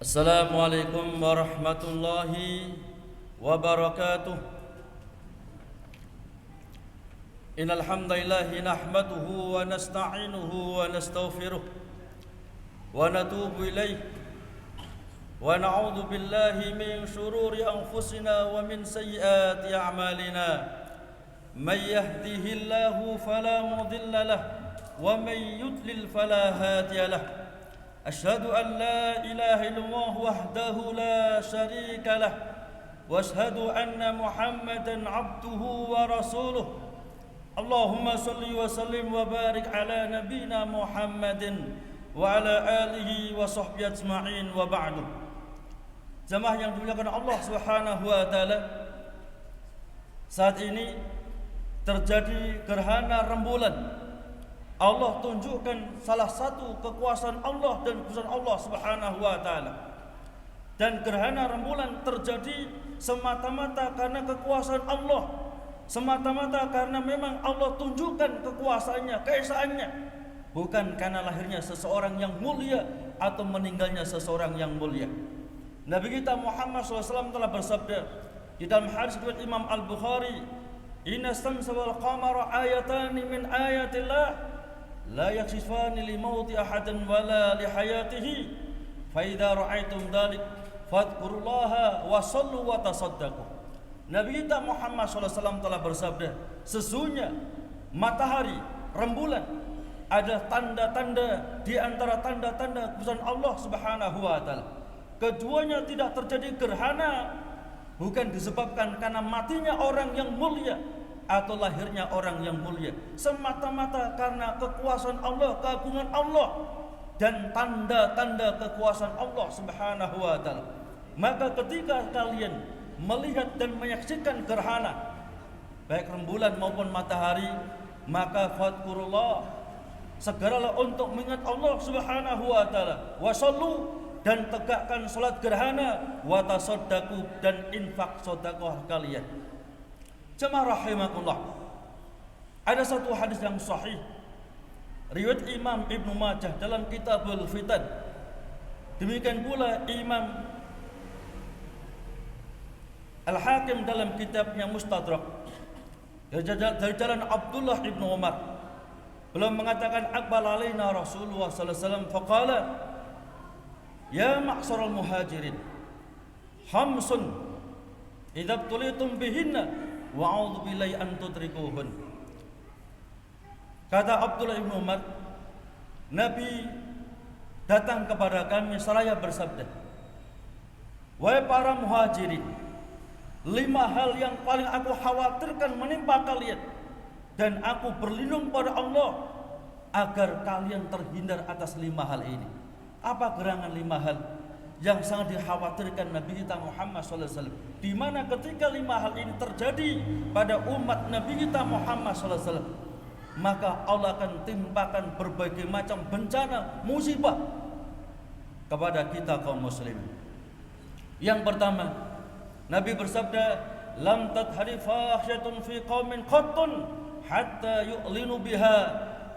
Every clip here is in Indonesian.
Assalamualaikum warahmatullahi wabarakatuh. Innal hamdalillahi nahmaduhu wa nasta'inuhu wa nastaghfiruh wa natubu ilaihi wa na'udzu billahi min shururi anfusina wa min sayyiati a'malina. May yahdihillahu fala mudilla lahu wa may yudlil fala hadiya lahu. أشهد أن لا إله إلا الله وحده لا شريك له وأشهد أن محمدا عبده ورسوله اللهم صل وسلم وبارك على نبينا محمد وعلى آله وصحبه أجمعين وبعد. Jamaah yang dimuliakan Allah Subhanahu wa taala, saat ini terjadi gerhana rembulan. Allah tunjukkan salah satu kekuasaan Allah dan kekuasaan Allah Subhanahu wa taala. Dan gerhana rembulan terjadi semata-mata karena kekuasaan Allah. Semata-mata karena memang Allah tunjukkan kekuasaannya, keesaannya, bukan karena lahirnya seseorang yang mulia atau meninggalnya seseorang yang mulia. Nabi kita Muhammad SAW telah bersabda di dalam hadis riwayat Imam Al-Bukhari, "Inna syamsa wal qamara ayatani min ayatillah la yaksifani li mauti ahadin wala li hayatihi fa idza ra'aitum dzalik fadhkurullaha wa sallu wa tasaddaqu." Nabi kita Muhammad SAW telah bersabda, sesungguhnya matahari, rembulan ada tanda-tanda di antara tanda-tanda kekuasaan Allah Subhanahu wa taala. Keduanya tidak terjadi gerhana bukan disebabkan karena matinya orang yang mulia atau lahirnya orang yang mulia, semata-mata karena kekuasaan Allah, keagungan Allah dan tanda-tanda kekuasaan Allah Subhanahu wa taala. Maka ketika kalian melihat dan menyaksikan gerhana baik rembulan maupun matahari, maka fadhkurullah, segeralah untuk mengingat Allah Subhanahu wa taala, wasallu, dan tegakkan salat gerhana, wa tasaddaqu, dan infak sedekah kalian. Jemaah rahimakumullah, ada satu hadis yang sahih riwayat Imam Ibnu Majah dalam Kitabul Fitan, demikian pula Imam Al-Hakim dalam kitabnya Mustadrak dari jalan Abdullah Ibnu Umar. Beliau mengatakan, aqbal alaina Rasulullah sallallahu alaihi wasallam faqala ya ma'syaral muhajirin khamsun idza tulitum bihinna wa a'udzu billahi an tudrikuhun. Kata Abdullah bin Umar, Nabi datang kepada kami seraya bersabda, wahai para muhajirin, 5 hal yang paling aku khawatirkan menimpa kalian, dan aku berlindung pada Allah agar kalian terhindar atas 5 hal ini. Apa gerangan 5 hal yang sangat dikhawatirkan Nabi kita Muhammad SAW, di mana ketika 5 hal ini terjadi pada umat Nabi kita Muhammad SAW, maka Allah akan timpakan berbagai macam bencana, musibah kepada kita kaum muslimin. Yang pertama, Nabi bersabda, lam tadhari fahyatun fi qaumin qattun hatta yu'linu biha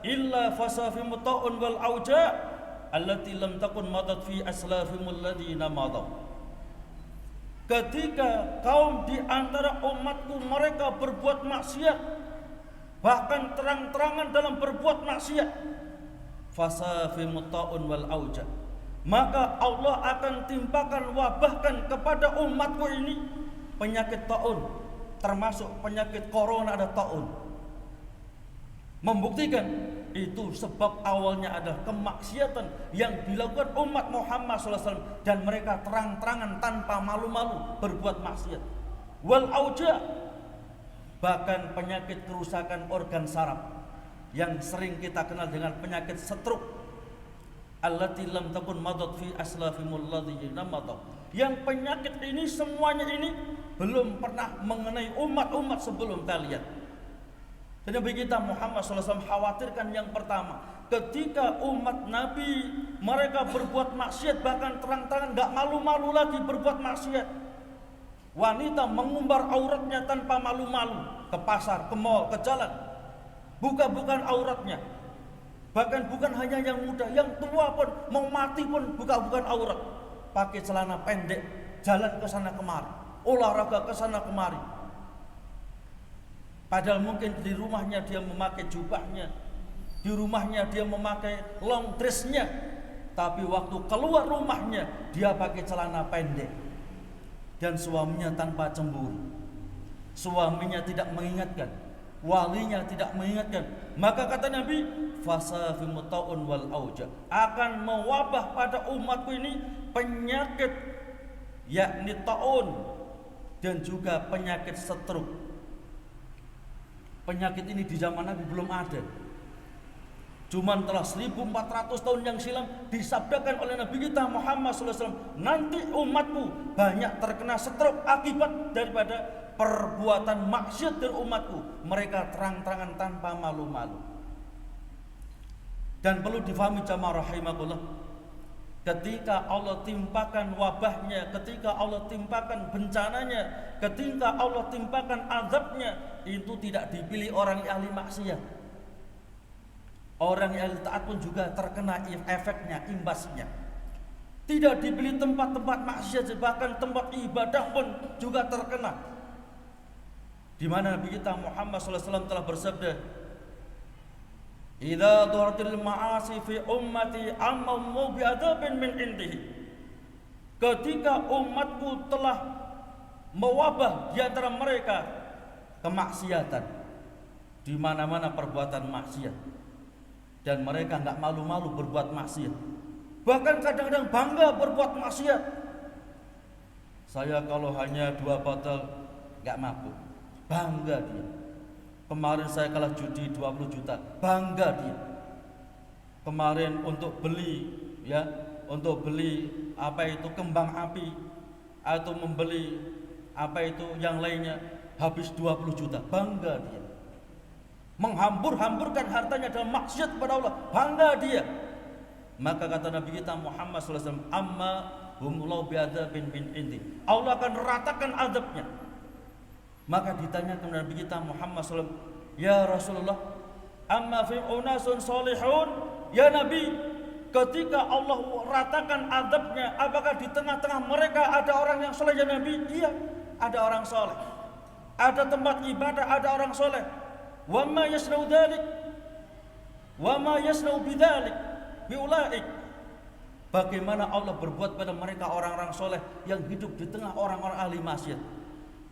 illa fasafi muta'un wal auja' allati lam takun madat fi aslafimul ladina madaw. Ketika kaum di antara umatku mereka berbuat maksiat, bahkan terang-terangan dalam berbuat maksiat, fasafimut taun wal auja, maka Allah akan timpakan, wabahkan kepada umatku ini penyakit taun, termasuk penyakit corona ada taun. Membuktikan itu sebab awalnya adalah kemaksiatan yang dilakukan umat Muhammad SAW, dan mereka terang-terangan tanpa malu-malu berbuat maksiat. Wal auja, bahkan penyakit kerusakan organ saraf yang sering kita kenal dengan penyakit stroke, allati lam takun madat fi aslafimul ladzina madaw, yang penyakit ini semuanya ini belum pernah mengenai umat-umat sebelum kalian. Dan Nabi kita Muhammad SAW khawatirkan yang pertama, ketika umat Nabi mereka berbuat maksiat, bahkan terang-terangan, gak malu-malu lagi berbuat maksiat. Wanita mengumbar auratnya tanpa malu-malu ke pasar, ke mall, ke jalan, buka-bukaan auratnya. Bahkan bukan hanya yang muda, yang tua pun mau mati pun buka-bukaan aurat. pakai celana pendek, jalan ke sana kemari, olahraga ke sana kemari. Padahal mungkin di rumahnya dia memakai jubahnya, di rumahnya dia memakai long dressnya, tapi waktu keluar rumahnya dia pakai celana pendek. Dan suaminya tanpa cemburu, suaminya tidak mengingatkan, walinya tidak mengingatkan. Maka kata Nabi, fasafi mutaun wal auja, akan mewabah pada umatku ini penyakit, yakni taun dan juga penyakit stroke. Penyakit ini di zaman Nabi belum ada. Cuman telah 1400 tahun yang silam disabdakan oleh Nabi kita Muhammad SAW, nanti umatku banyak terkena stroke akibat daripada perbuatan maksiat dari umatku. Mereka terang-terangan tanpa malu-malu. Dan perlu difahami jamaah rahimakumullah, ketika Allah timpakan wabahnya, ketika Allah timpakan bencananya, ketika Allah timpakan azabnya, itu tidak dipilih orang yang ahli maksiat. Orang yang ahli taat pun juga terkena efeknya, imbasnya. Tidak dipilih tempat-tempat maksiat, bahkan tempat ibadah pun juga terkena. Di mana Nabi kita Muhammad SAW telah bersabda, idza dharatil ma'asi fi ummati ammu bi'adzabin min indihi. Ketika umatku telah mewabah di antara mereka kemaksiatan, di mana-mana perbuatan maksiat, dan mereka enggak malu-malu berbuat maksiat, bahkan kadang-kadang bangga berbuat maksiat. Saya kalau hanya 2 botol enggak mabuk, bangga dia. Kemarin saya kalah judi 20 juta, bangga dia. Kemarin untuk beli apa itu kembang api atau membeli apa itu yang lainnya habis 20 juta, bangga dia. Menghambur-hamburkan hartanya dalam maksiat kepada Allah, bangga dia. Maka kata Nabi kita Muhammad SAW, amma humullahu bi'adzabin min indi, Allah akan ratakan azabnya. Maka ditanyakan Nabi kita Muhammad SAW, ya Rasulullah, amma fi unasun salihun, ya Nabi, ketika Allah ratakan azabnya, apakah di tengah-tengah mereka ada orang yang soleh ya Nabi? Iya, ada orang soleh, ada tempat ibadah, ada orang soleh. Wa ma yasnau dzalik, wa ma yasnau bidzalik biulaik. Bagaimana Allah berbuat pada mereka orang-orang soleh yang hidup di tengah orang-orang ahli maksiat?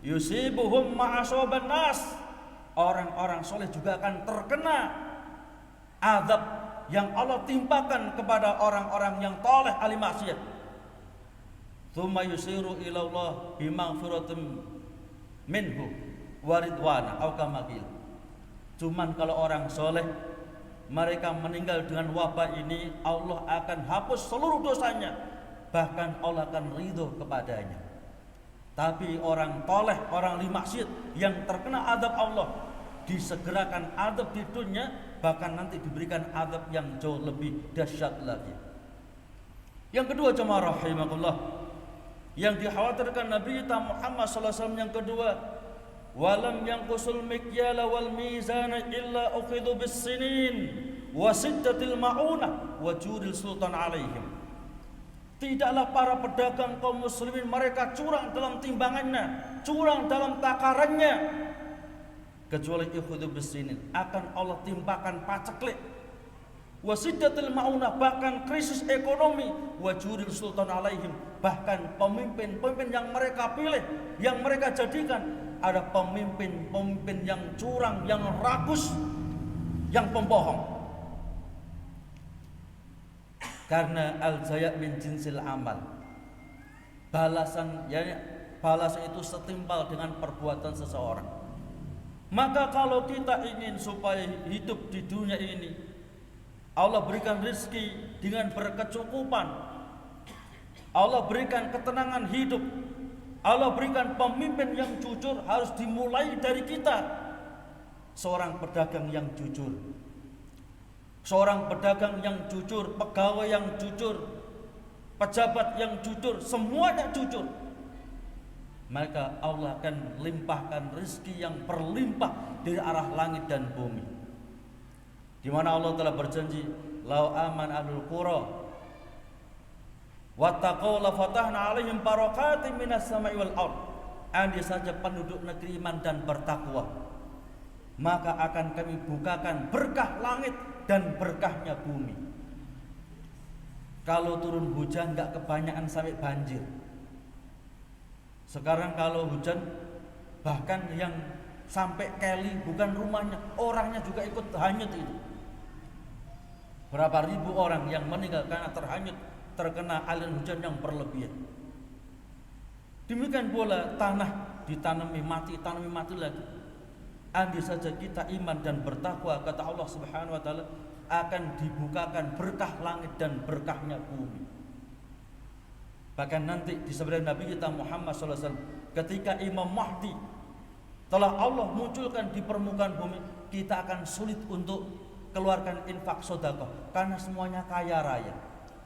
Yusibuhum ma'asoban nas, orang-orang soleh juga akan terkena azab yang Allah timpakan kepada orang-orang yang toleh ahli maksiat. Tsumma yusiru ila Allah bimaghfiratin minhu waridwana au kama qila. Cuman kalau orang soleh mereka meninggal dengan wabah ini, Allah akan hapus seluruh dosanya, bahkan Allah akan ridho kepadanya. Tapi orang toleh, orang maksiat yang terkena azab Allah, disegerakan azab di dunia, bahkan nanti diberikan azab yang jauh lebih dahsyat lagi. Yang kedua jemaah rahimakumullah, yang dikhawatirkan Nabi kita Muhammad SAW yang kedua, walam yanqusul mikyala wal mizana illa ukhidhu bis sinin wa siddatil maunah wa juril sultan alaihim. Tidaklah para pedagang kaum muslimin mereka curang dalam timbangannya, curang dalam takarannya, kecuali ikhudhu bisinin, akan Allah timpakan paceklik, wasiddatil maunah, bahkan krisis ekonomi, wajuril sultan alaihim, bahkan pemimpin-pemimpin yang mereka pilih, yang mereka jadikan, ada pemimpin-pemimpin yang curang, yang rakus, yang pembohong. Karena al-jaya' min jinsil amal, balasan itu setimpal dengan perbuatan seseorang. Maka kalau kita ingin supaya hidup di dunia ini Allah berikan rezeki dengan berkecukupan, Allah berikan ketenangan hidup, Allah berikan pemimpin yang jujur, harus dimulai dari kita. Seorang pedagang yang jujur, seorang pedagang yang jujur, pegawai yang jujur, pejabat yang jujur, semuanya jujur, maka Allah akan limpahkan rezeki yang berlimpah dari arah langit dan bumi. Di mana Allah telah berjanji, lau aman ahlul qura Wattaqau la fatahna 'alaihim barakatim minas sama'i wal ard. Andai saja penduduk negeri iman dan bertakwa, maka akan kami bukakan berkah langit dan berkahnya bumi. Kalau turun hujan nggak kebanyakan sampai banjir. Sekarang kalau hujan bahkan yang sampai keli, bukan rumahnya, orangnya juga ikut hanyut itu. Berapa ribu orang yang meninggal karena terhanyut, terkena aliran hujan yang berlebihan. Demikian pula tanah ditanami mati lagi. Andai saja kita iman dan bertakwa, kata Allah Subhanahu wa taala, akan dibukakan berkah langit dan berkahnya bumi. Bahkan nanti disebutkan Nabi kita Muhammad SAW, ketika Imam Mahdi telah Allah munculkan di permukaan bumi, kita akan sulit untuk keluarkan infak sedekah karena semuanya kaya raya,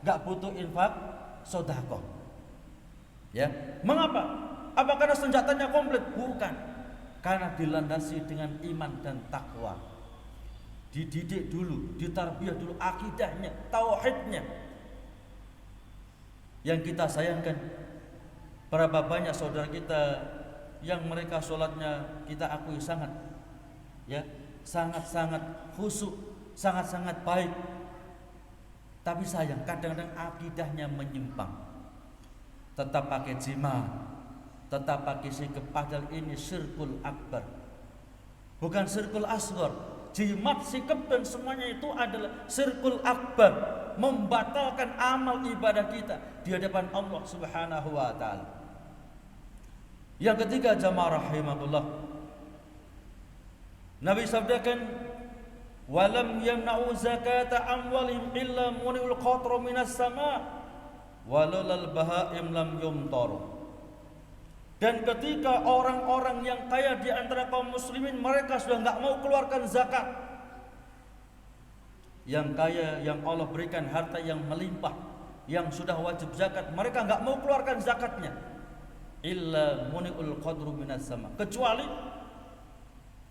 gak butuh infak sedekah. Ya, mengapa? Apa karena senjatanya komplit? Bukan, karena dilandasi dengan iman dan takwa. Dididik dulu, ditarbiyah dulu akidahnya, tauhidnya. Yang kita sayangkan, berapa banyak saudara kita yang mereka sholatnya kita akui sangat khusyuk, sangat baik. Tapi sayang, kadang-kadang akidahnya menyimpang. Tetap pakai jima, tetap pakai sikap, padahal ini syirkul akbar, bukan syirkul asghar. Jimat, sikap dan semuanya itu adalah syirkul akbar, membatalkan amal ibadah kita di hadapan Allah Subhanahu wa taala. Yang ketiga, jamaah rahimahullah, Nabi sabdakan, walam yamna'u zakata amwalihim illa muni'ul qatra minas sama' walal bahaim lam yumtar. Dan ketika orang-orang yang kaya di antara kaum muslimin, mereka sudah enggak mau keluarkan zakat. Yang kaya, yang Allah berikan harta yang melimpah, yang sudah wajib zakat, mereka enggak mau keluarkan zakatnya. Illa muni'ul qadru minas sama, kecuali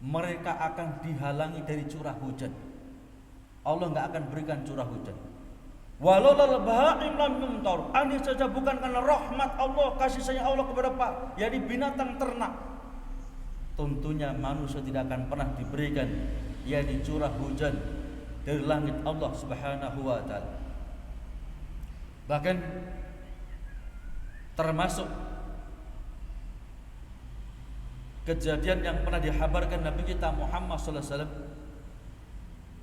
mereka akan dihalangi dari curah hujan. Allah enggak akan berikan curah hujan. Walau bahaim lam yumtar, andai saja bukan karena rahmat Allah, kasih sayang Allah kepada yakni binatang ternak, tentunya manusia tidak akan pernah diberikan yakni curah hujan dari langit Allah Subhanahu wa taala. Bahkan termasuk kejadian yang pernah dihabarkan Nabi kita Muhammad sallallahu alaihi wasallam,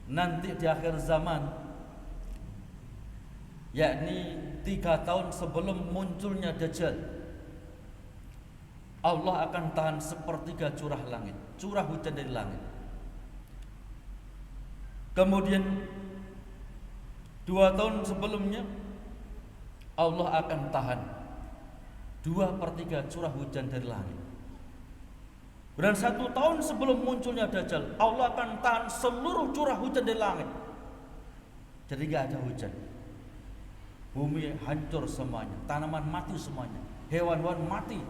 nanti di akhir zaman, yakni 3 tahun sebelum munculnya Dajjal, Allah akan tahan sepertiga curah langit, curah hujan dari langit. Kemudian 2 tahun sebelumnya Allah akan tahan 2/3 curah hujan dari langit. Dan 1 tahun sebelum munculnya Dajjal, Allah akan tahan seluruh curah hujan dari langit. Jadi gak ada hujan. Bumi hancur semuanya, tanaman mati semuanya, hewan-hewan mati.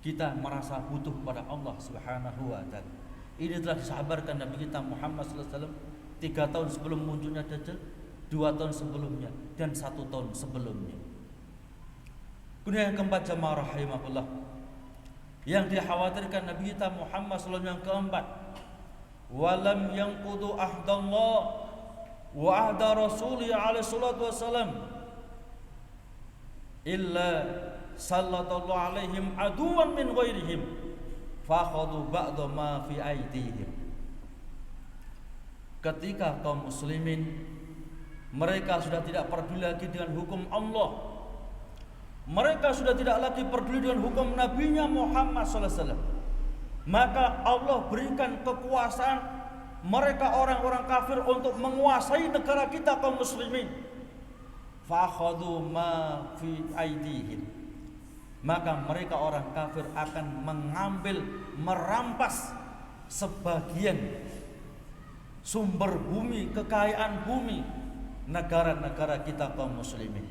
Kita merasa butuh pada Allah Subhanahu wa taala. Ini telah disabarkan Nabi kita Muhammad sallallahu alaihi wasallam 3 tahun sebelum munculnya Dajjal, 2 tahun sebelumnya, dan 1 tahun sebelumnya. Kemudian yang keempat, jamaah rahimahullah, yang dikhawatirkan Nabi kita Muhammad sallallahu alaihi wasallam, yang keempat, walam yanqudu ahdallah wa ahda rasuli alaihi salatu wassalam illa sallallahu alaihim aduwan min ghairihim fakhadhu ba'da ma fi aidihim. Ketika kaum muslimin mereka sudah tidak peduli lagi dengan hukum Allah, mereka sudah tidak lagi peduli dengan hukum Nabinya Muhammad sallallahu alaihi wasallam, maka Allah berikan kekuasaan mereka orang-orang kafir untuk menguasai negara kita kaum muslimin. Fakhadhu ma fi aidihim, maka mereka orang kafir akan mengambil, merampas sebagian sumber bumi, kekayaan bumi negara-negara kita kaum muslimin.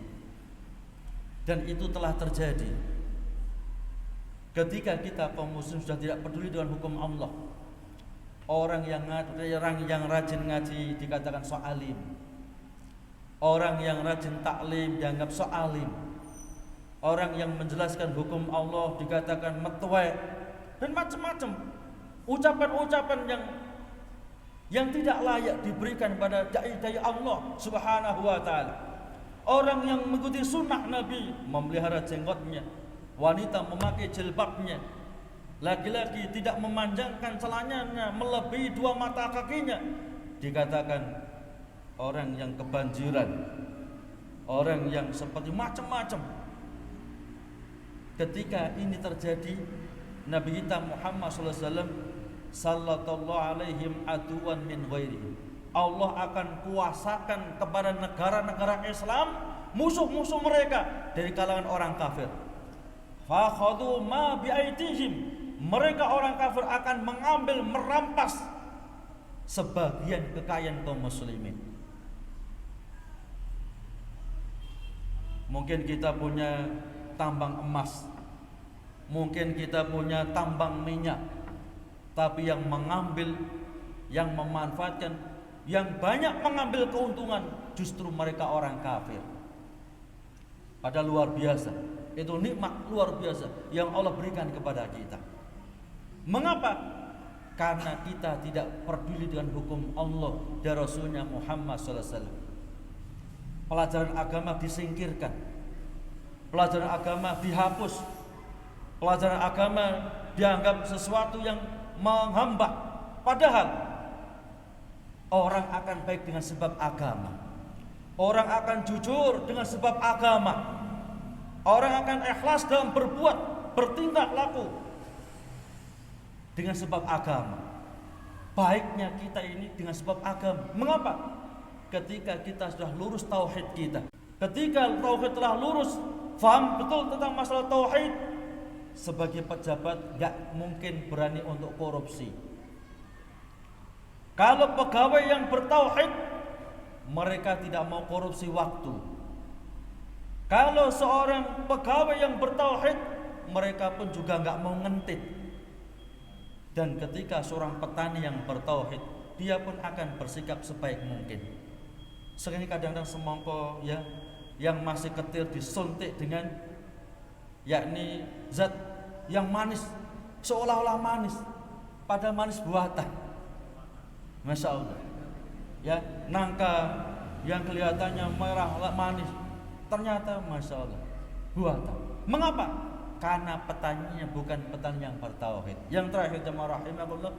Dan itu telah terjadi ketika kita kaum muslim sudah tidak peduli dengan hukum Allah. Orang yang rajin ngaji dikatakan so alim, Orang yang rajin taklim dianggap sok alim. Orang yang menjelaskan hukum Allah dikatakan metuai, dan macam-macam ucapan-ucapan yang tidak layak diberikan pada dai-dai Allah Subhanahu wa taala. Orang yang mengikuti sunnah Nabi memelihara jenggotnya, wanita memakai jilbabnya, laki-laki tidak memanjangkan celananya melebihi 2 mata kakinya, dikatakan orang yang kebanjiran, orang yang seperti macam-macam. Ketika ini terjadi, Nabi kita Muhammad SAW sallallahu alaihim aduwan min ghairihi, Allah akan kuasakan kepada negara-negara Islam musuh-musuh mereka dari kalangan orang kafir. Fa khadhu ma biaidihim, mereka orang kafir akan mengambil, merampas sebagian kekayaan kaum muslimin. Mungkin kita punya tambang emas, mungkin kita punya tambang minyak, tapi yang mengambil, yang memanfaatkan, yang banyak mengambil keuntungan justru mereka orang kafir. Padahal luar biasa, itu nikmat luar biasa yang Allah berikan kepada kita. Mengapa? Karena kita tidak peduli dengan hukum Allah dan Rasulnya Muhammad SAW. Pelajaran agama disingkirkan, pelajaran agama dihapus, pelajaran agama dianggap sesuatu yang menghambat. Padahal orang akan baik dengan sebab agama, orang akan jujur dengan sebab agama, orang akan ikhlas dalam berbuat, bertindak laku dengan sebab agama. Baiknya kita ini dengan sebab agama. Mengapa? Ketika kita sudah lurus tauhid kita, ketika tauhid telah lurus, faham betul tentang masalah tauhid, sebagai pejabat gak mungkin berani untuk korupsi. Kalau pegawai yang bertauhid, mereka tidak mau korupsi waktu. Kalau seorang pegawai yang bertauhid, mereka pun juga gak mau ngentit. Dan ketika seorang petani yang bertauhid, dia pun akan bersikap sebaik mungkin. Sekarang kadang-kadang semangka ya yang masih ketir disuntik dengan yakni zat yang manis, seolah-olah manis, padahal manis buatan. Masya Allah. Ya, nangka yang kelihatannya merah manis, ternyata Masya Allah buatan. Mengapa? Karena petaninya bukan petani yang bertauhid. Yang terakhir jemaah rahimahullah,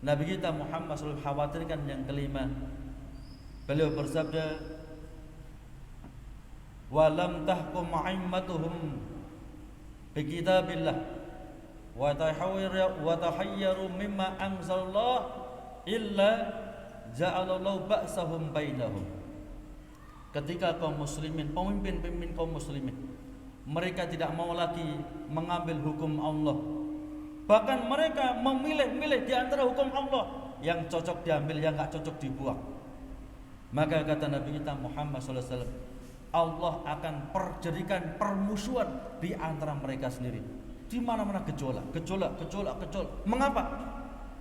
Nabi kita Muhammad SAW khawatirkan yang kelima. Beliau bersabda, "Walam tahkum a'immatuhum bi kitabillah wa tahayyaru mimma anzalallah illa ja'alallahu ba'sahum bainahum." Ketika kaum muslimin, pemimpin-pemimpin kaum muslimin, mereka tidak mau lagi mengambil hukum Allah, bahkan mereka memilih-milih di antara hukum Allah, yang cocok diambil, yang enggak cocok dibuang. Maka kata Nabi kita Muhammad SAW, Allah akan jadikan permusuhan di antara mereka sendiri. Di mana-mana gejolak. Mengapa?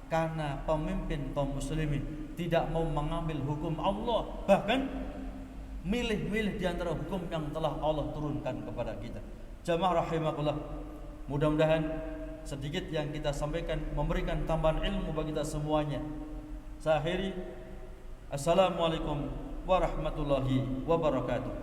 Karena pemimpin kaum muslimin tidak mau mengambil hukum Allah, bahkan milih-milih di antara hukum yang telah Allah turunkan kepada kita. Jamaah rahimakumullah, mudah-mudahan sedikit yang kita sampaikan memberikan tambahan ilmu bagi kita semuanya. Saya akhiri. Assalamualaikum warahmatullahi wabarakatuh.